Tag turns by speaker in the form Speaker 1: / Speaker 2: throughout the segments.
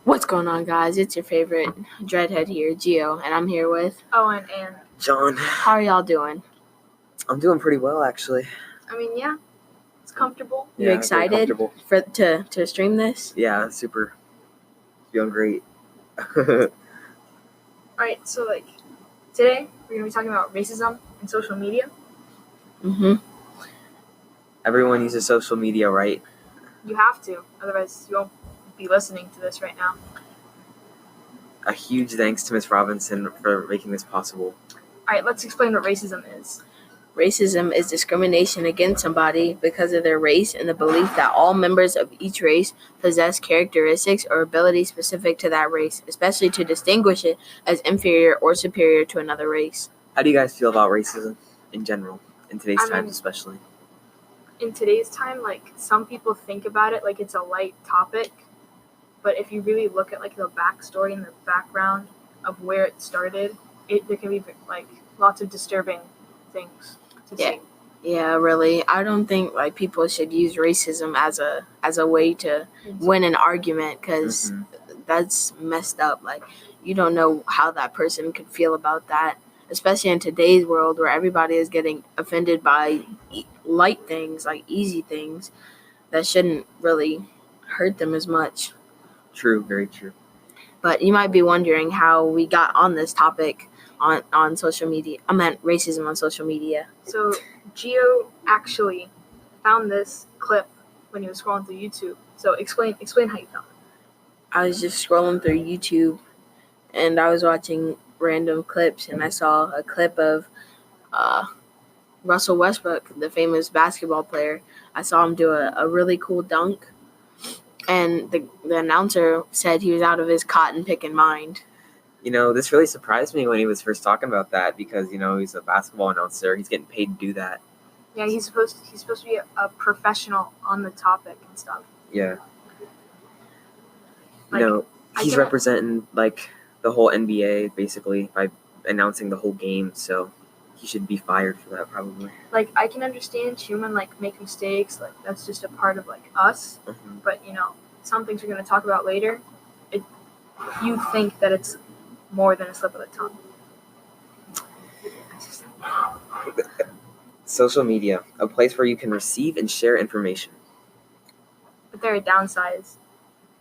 Speaker 1: What's going on, guys? It's your favorite dreadhead here, Gio, and I'm here with
Speaker 2: Owen and
Speaker 3: John.
Speaker 1: How are y'all doing?
Speaker 3: I'm doing pretty well, actually.
Speaker 2: yeah, it's comfortable.
Speaker 1: You
Speaker 3: very
Speaker 1: excited
Speaker 3: comfortable.
Speaker 1: to stream this?
Speaker 3: Yeah, super. Feeling great.
Speaker 2: Alright, so today we're gonna be talking about racism and social media.
Speaker 1: Mm-hmm.
Speaker 3: Everyone uses social media, right?
Speaker 2: You have to, otherwise you won't be listening to this right now.
Speaker 3: A huge thanks to Miss Robinson for making this possible.
Speaker 2: Alright, let's explain what racism is.
Speaker 1: Racism is discrimination against somebody because of their race and the belief that all members of each race possess characteristics or abilities specific to that race, especially to distinguish it as inferior or superior to another race.
Speaker 3: How do you guys feel about racism in general, in today's
Speaker 2: I
Speaker 3: times
Speaker 2: mean-
Speaker 3: especially?
Speaker 2: In today's time, some people think about it like it's a light topic, but if you really look at the backstory and the background of where it started, there can be lots of disturbing things to see.
Speaker 1: Yeah, really. I don't think people should use racism as a way to win an argument, because that's messed up. You don't know how that person could feel about that, especially in today's world where everybody is getting offended by light things, easy things that shouldn't really hurt them as much.
Speaker 3: True, very true.
Speaker 1: But you might be wondering how we got on this topic on social media. I meant racism on social media.
Speaker 2: So Gio actually found this clip when he was scrolling through YouTube. So explain how you found it.
Speaker 1: I was just scrolling through YouTube and I was watching random clips, and I saw a clip of Russell Westbrook, the famous basketball player. I saw him do a really cool dunk, and the announcer said he was out of his cotton picking mind.
Speaker 3: This really surprised me when he was first talking about that because, he's a basketball announcer. He's getting paid to do that.
Speaker 2: Yeah, he's supposed to be a professional on the topic and stuff.
Speaker 3: Yeah. He's representing the whole NBA basically by announcing the whole game, so he should be fired for that probably.
Speaker 2: I can understand human make mistakes, that's just a part of us.
Speaker 3: Mm-hmm.
Speaker 2: But some things we're going to talk about later, you think that it's more than a slip of the tongue.
Speaker 3: Social media, a place where you can receive and share information.
Speaker 2: But there are downsides.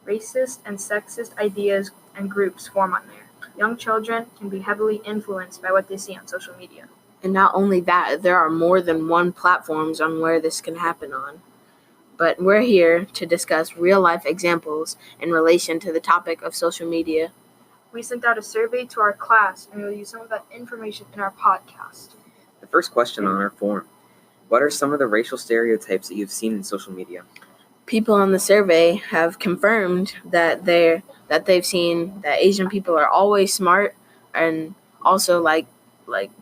Speaker 2: Racist and sexist ideas and groups form on there. Young children can be heavily influenced by what they see on social media.
Speaker 1: And not only that, there are more than one platforms on where this can happen on. But we're here to discuss real-life examples in relation to the topic of social media.
Speaker 2: We sent out a survey to our class, and we'll use some of that information in our podcast.
Speaker 3: The first question on our form: what are some of the racial stereotypes that you've seen in social media?
Speaker 1: People on the survey have confirmed that they've seen that Asian people are always smart, and also like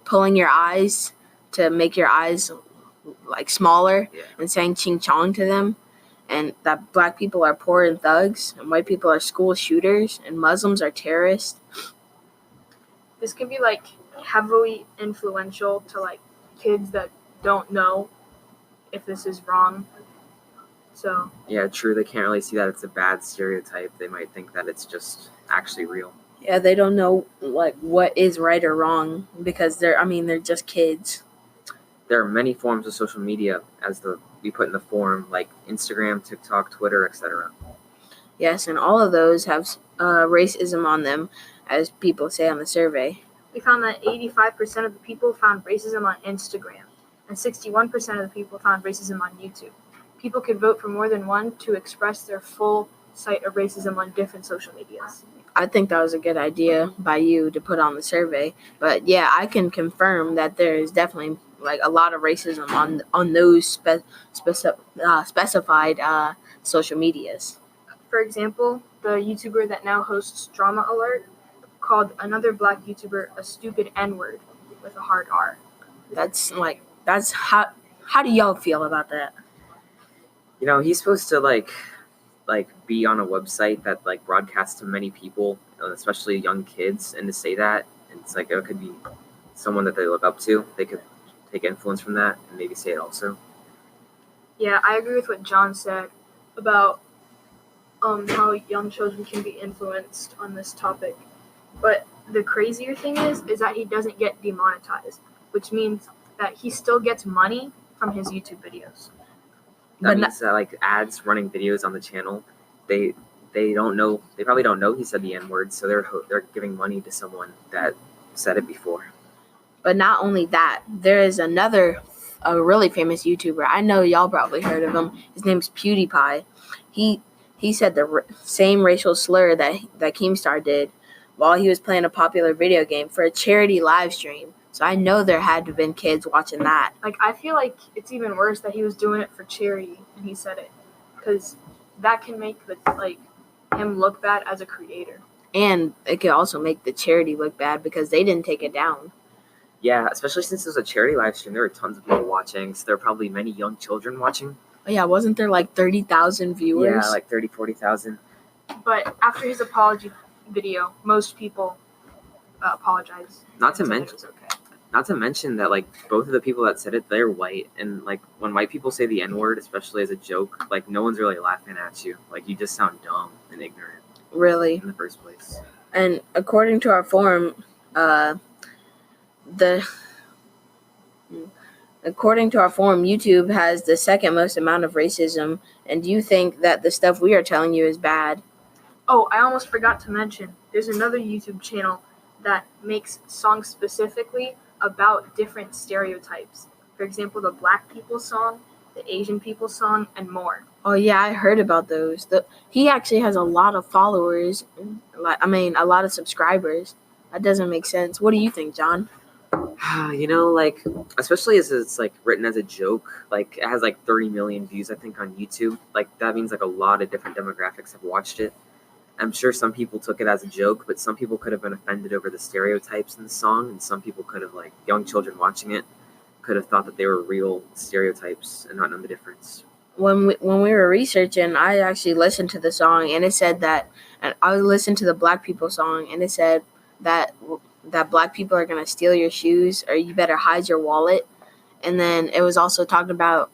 Speaker 1: pulling your eyes to make your eyes smaller, and saying ching chong to them, and that black people are poor and thugs, and white people are school shooters, and Muslims are terrorists.
Speaker 2: This can be heavily influential to kids that don't know if this is wrong. So
Speaker 3: yeah, true. They can't really see that it's a bad stereotype. They might think that it's just actually real.
Speaker 1: Yeah, they don't know what is right or wrong because they're just kids.
Speaker 3: There are many forms of social media we put in the form, like Instagram, TikTok, Twitter, etc.
Speaker 1: Yes, and all of those have racism on them, as people say on the survey.
Speaker 2: We found that 85% of the people found racism on Instagram, and 61% of the people found racism on YouTube. People could vote for more than one to express their full sight of racism on different social medias.
Speaker 1: I think that was a good idea by you to put on the survey. But yeah, I can confirm that there is definitely a lot of racism on those specified social medias.
Speaker 2: For example, the YouTuber that now hosts Drama Alert called another black YouTuber a stupid N-word with a hard R.
Speaker 1: That's how do y'all feel about that?
Speaker 3: He's supposed to be on a website that broadcasts to many people, especially young kids, and to say that, it's it could be someone that they look up to. They could take influence from that and maybe say it also.
Speaker 2: Yeah, I agree with what John said about how young children can be influenced on this topic. But the crazier thing is that he doesn't get demonetized, which means that he still gets money from his YouTube videos.
Speaker 3: That means that like ads running videos on the channel, they don't know. They probably don't know he said the N-word, so they're giving money to someone that said it before.
Speaker 1: But not only that, there is a really famous YouTuber. I know y'all probably heard of him. His name's PewDiePie. He said the same racial slur that Keemstar did while he was playing a popular video game for a charity live stream. So I know there had to have been kids watching that.
Speaker 2: Like, I feel like it's even worse that he was doing it for charity and he said it, because that can make him look bad as a creator.
Speaker 1: And it could also make the charity look bad because they didn't take it down.
Speaker 3: Yeah, especially since it was a charity live stream, there were tons of people watching, so there were probably many young children watching.
Speaker 1: Oh, yeah, wasn't there like 30,000 viewers?
Speaker 3: Yeah, like 30, 40,000.
Speaker 2: But after his apology video, most people apologized.
Speaker 3: Not to
Speaker 2: and said
Speaker 3: mention,
Speaker 2: it was okay.
Speaker 3: not to mention that like both of the people that said it, they're white, and like when white people say the N-word, especially as a joke, like no one's really laughing at you. Like you just sound dumb and ignorant.
Speaker 1: Really?
Speaker 3: In the first place.
Speaker 1: And according to our forum, YouTube has the second most amount of racism. And do you think that the stuff we are telling you is bad?
Speaker 2: Oh, I almost forgot to mention, there's another YouTube channel that makes songs specifically about different stereotypes. For example, the Black people song, the Asian people song, and more.
Speaker 1: Oh, yeah, I heard about those. He actually has a lot of followers. A lot of subscribers. That doesn't make sense. What do you think, John?
Speaker 3: Like, especially as it's like written as a joke, like it has like 30 million views, I think, on YouTube. Like that means like a lot of different demographics have watched it. I'm sure some people took it as a joke, but some people could have been offended over the stereotypes in the song, and some people could have, like young children watching it, could have thought that they were real stereotypes and not know the difference.
Speaker 1: When we were researching, I actually listened to the song, and it said that, and I listened to the Black people song, and it said that Black people are going to steal your shoes, or you better hide your wallet. And then it was also talking about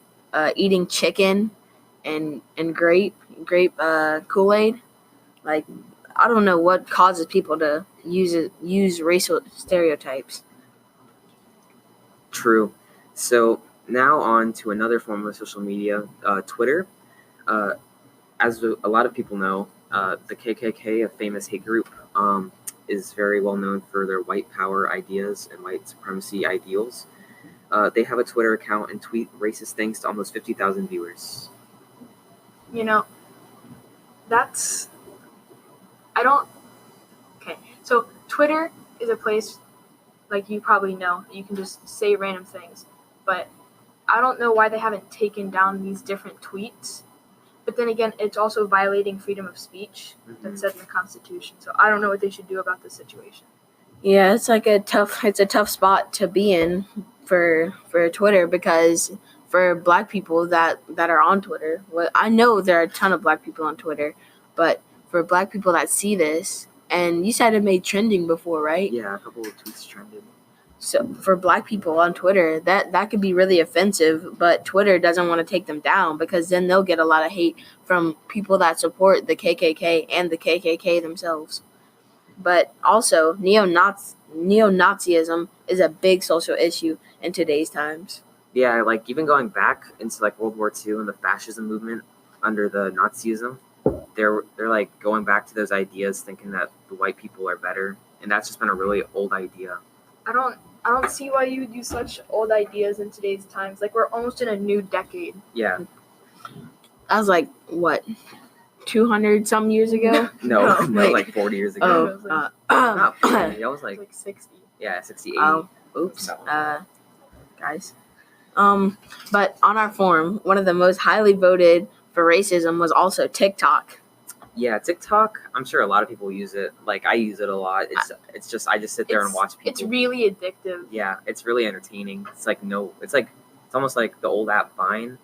Speaker 1: eating chicken and grape Kool-Aid. Like, I don't know what causes people to use racial stereotypes.
Speaker 3: True. So now on to another form of social media, Twitter. As a lot of people know, the KKK, a famous hate group, is very well known for their white power ideas and white supremacy ideals. They have a Twitter account and tweet racist things to almost 50,000 viewers.
Speaker 2: Okay, so Twitter is a place, like you probably know, you can just say random things, but I don't know why they haven't taken down these different tweets. But then again, it's also violating freedom of speech that's set in the Constitution. So I don't know what they should do about this situation.
Speaker 1: Yeah, it's a tough spot to be in for Twitter, because for Black people that are on Twitter, well, I know there are a ton of Black people on Twitter, but for Black people that see this, and you said it made trending before, right?
Speaker 3: Yeah, a couple of tweets trended.
Speaker 1: So for Black people on Twitter, that could be really offensive, but Twitter doesn't want to take them down, because then they'll get a lot of hate from people that support the KKK and the KKK themselves. But also, neo-Nazism is a big social issue in today's times.
Speaker 3: Yeah, like even going back into like World War II and the fascism movement under the Nazism, they're like going back to those ideas, thinking that the white people are better, and that's just been a really old idea.
Speaker 2: I don't see why you would use such old ideas in today's times. Like, we're almost in a new decade.
Speaker 3: Yeah.
Speaker 1: I was like, what, 200 some years ago?
Speaker 3: No, like 40 years ago. Not 40. I was like
Speaker 2: 60.
Speaker 3: Yeah, 68.
Speaker 1: Oh, oops. Guys. But on our forum, one of the most highly voted for racism was also TikTok.
Speaker 3: Yeah, TikTok, I'm sure a lot of people use it. Like, I use it a lot. It's just I just sit there and watch people.
Speaker 2: It's really addictive.
Speaker 3: Yeah, it's really entertaining. It's almost like the old app Vine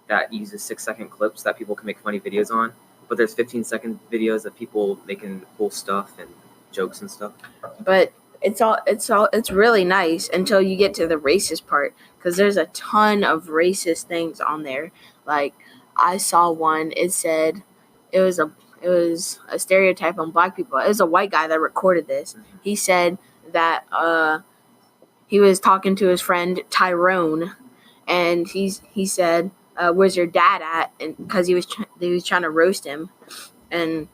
Speaker 3: that uses 6-second clips that people can make funny videos on. But there's 15-second videos of people making cool stuff and jokes and stuff.
Speaker 1: But it's really nice until you get to the racist part, because there's a ton of racist things on there. Like, I saw one. It said it it was a stereotype on black people. It was a white guy that recorded this.
Speaker 3: Mm-hmm.
Speaker 1: He said that he was talking to his friend Tyrone, and he said, "Where's your dad at?" And because he was trying to roast him, and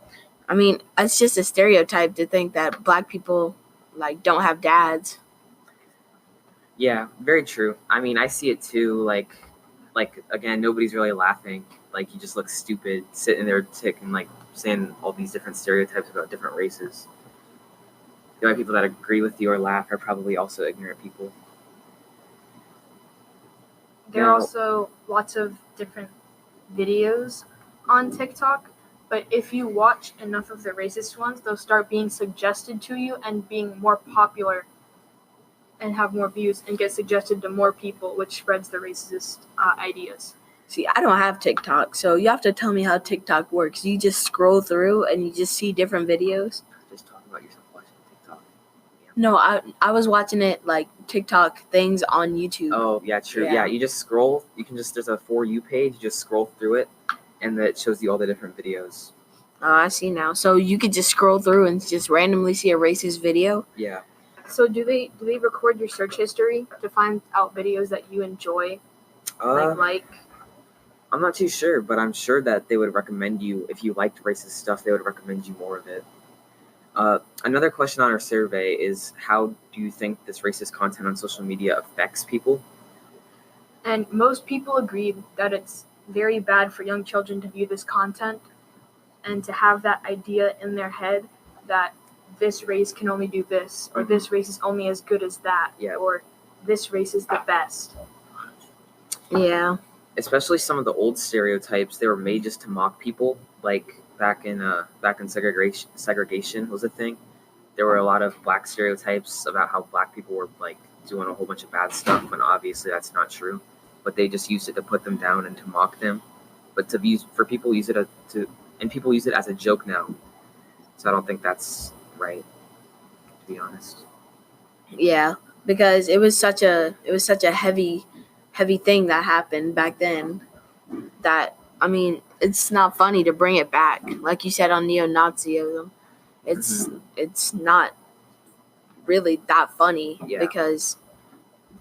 Speaker 1: I mean, it's just a stereotype to think that black people like don't have dads.
Speaker 3: Yeah, very true. I mean, I see it too. Like again, nobody's really laughing. Like, you just look stupid sitting there and like saying all these different stereotypes about different races. The only people that agree with you or laugh are probably also ignorant people.
Speaker 2: There are also lots of different videos on TikTok, but if you watch enough of the racist ones, they'll start being suggested to you and being more popular and have more views and get suggested to more people, which spreads the racist ideas.
Speaker 1: See, I don't have TikTok, so you have to tell me how TikTok works. You just scroll through and you just see different videos.
Speaker 3: Just talking about yourself watching TikTok.
Speaker 1: No, I was watching it like TikTok things on YouTube.
Speaker 3: Oh, yeah, true.
Speaker 1: Yeah.
Speaker 3: Yeah, you just scroll. You can just, there's a For You page, you just scroll through it, and it shows you all the different videos.
Speaker 1: Oh, I see now. So you could just scroll through and just randomly see a racist video?
Speaker 3: Yeah.
Speaker 2: So do they record your search history to find out videos that you enjoy? Like
Speaker 3: I'm not too sure, but I'm sure that they would recommend you, if you liked racist stuff, they would recommend you more of it. Another question on our survey is, how do you think this racist content on social media affects people?
Speaker 2: And most people agreed that it's very bad for young children to view this content and to have that idea in their head that this race can only do this, or this race is only as good as that, or this race is the best.
Speaker 1: Yeah.
Speaker 3: Especially some of the old stereotypes, they were made just to mock people. Like back in segregation was a thing. There were a lot of black stereotypes about how black people were like doing a whole bunch of bad stuff, when obviously that's not true. But they just used it to put them down and to mock them. But people use it as a joke now. So I don't think that's right, to be honest.
Speaker 1: Yeah, because it was such a heavy thing that happened back then that, I mean, it's not funny to bring it back. Like you said on neo-Nazism, it's not really that funny because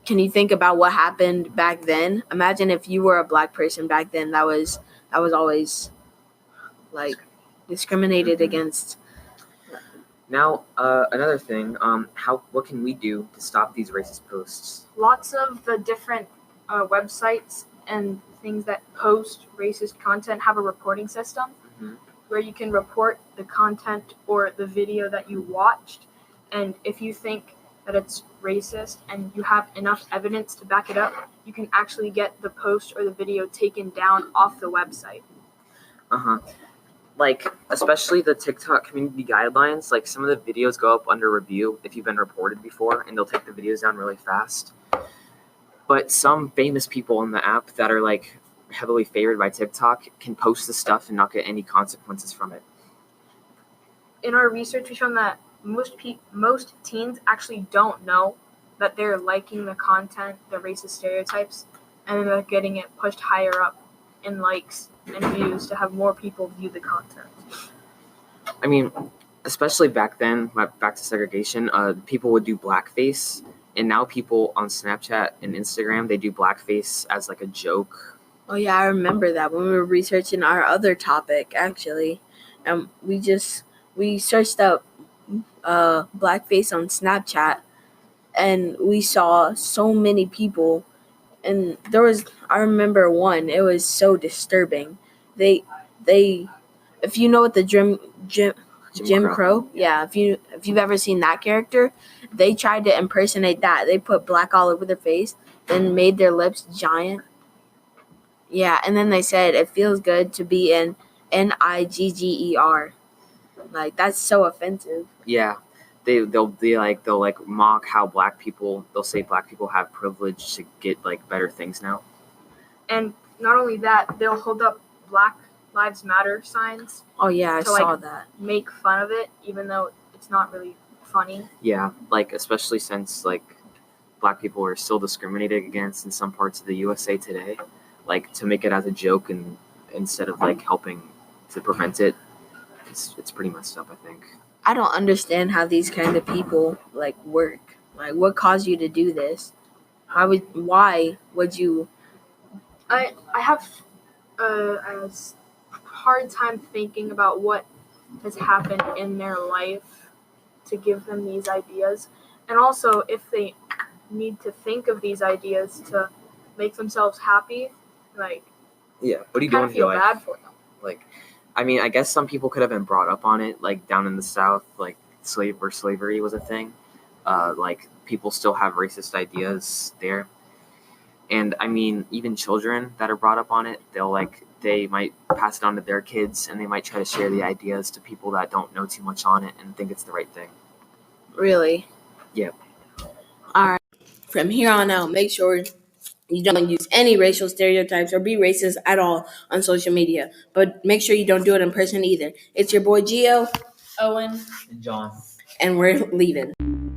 Speaker 1: can you think about what happened back then? Imagine if you were a black person back then that was always like discriminated against.
Speaker 3: Now, another thing, what can we do to stop these racist posts?
Speaker 2: Lots of the different websites and things that post racist content have a reporting system where you can report the content or the video that you watched. And if you think that it's racist and you have enough evidence to back it up, you can actually get the post or the video taken down off the website.
Speaker 3: Like, especially the TikTok community guidelines, like some of the videos go up under review if you've been reported before, and they'll take the videos down really fast. But some famous people on the app that are like heavily favored by TikTok can post the stuff and not get any consequences from it.
Speaker 2: In our research, we found that most teens actually don't know that they're liking the content, the racist stereotypes, and then they're getting it pushed higher up in likes and views to have more people view the content.
Speaker 3: I mean, especially back then, back to segregation, people would do blackface, and now people on Snapchat and Instagram, they do blackface as like a joke.
Speaker 1: Oh yeah, I remember that when we were researching our other topic, actually, and we searched up blackface on Snapchat, and we saw so many people. And I remember one, it was so disturbing. They, if you know what the Jim Crow, yeah, if you've ever seen that character, they tried to impersonate that. They put black all over their face, then made their lips giant. Yeah, and then they said it feels good to be in Nigger. Like, that's so offensive.
Speaker 3: Yeah. They'll mock how they'll say black people have privilege to get like better things now.
Speaker 2: And not only that, they'll hold up Black Lives Matter signs.
Speaker 1: Oh yeah, I saw that.
Speaker 2: Make fun of it, even though it's not really funny.
Speaker 3: Yeah, like especially since like black people are still discriminated against in some parts of the USA today. Like, to make it as a joke and instead of like helping to prevent it it's pretty messed up, I think.
Speaker 1: I don't understand how these kind of people like work. Like, what caused you to do this? Why would you?
Speaker 2: I have a hard time thinking about what has happened in their life to give them these ideas, and also if they need to think of these ideas to make themselves happy, like,
Speaker 3: Yeah, what are you
Speaker 2: kind
Speaker 3: doing
Speaker 2: of
Speaker 3: with your
Speaker 2: feel
Speaker 3: life?
Speaker 2: bad for them.
Speaker 3: Like, I mean, I guess some people could have been brought up on it, like down in the South, like slavery was a thing. Like people still have racist ideas there, and I mean, even children that are brought up on it, they might pass it on to their kids, and they might try to share the ideas to people that don't know too much on it and think it's the right thing.
Speaker 1: Really?
Speaker 3: Yep.
Speaker 1: All right. From here on out, make sure you don't use any racial stereotypes or be racist at all on social media. But make sure you don't do it in person either. It's your boy Gio,
Speaker 2: Owen,
Speaker 3: And John.
Speaker 1: and we're leaving.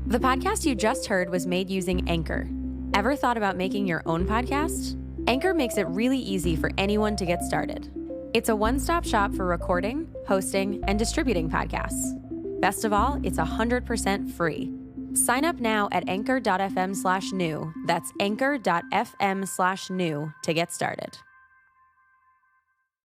Speaker 4: The podcast you just heard was made using Anchor. Ever thought about making your own podcast? Anchor makes it really easy for anyone to get started. It's a one-stop shop for recording, hosting, and distributing podcasts. Best of all, it's 100% free. Sign up now at anchor.fm/new. That's anchor.fm/new to get started.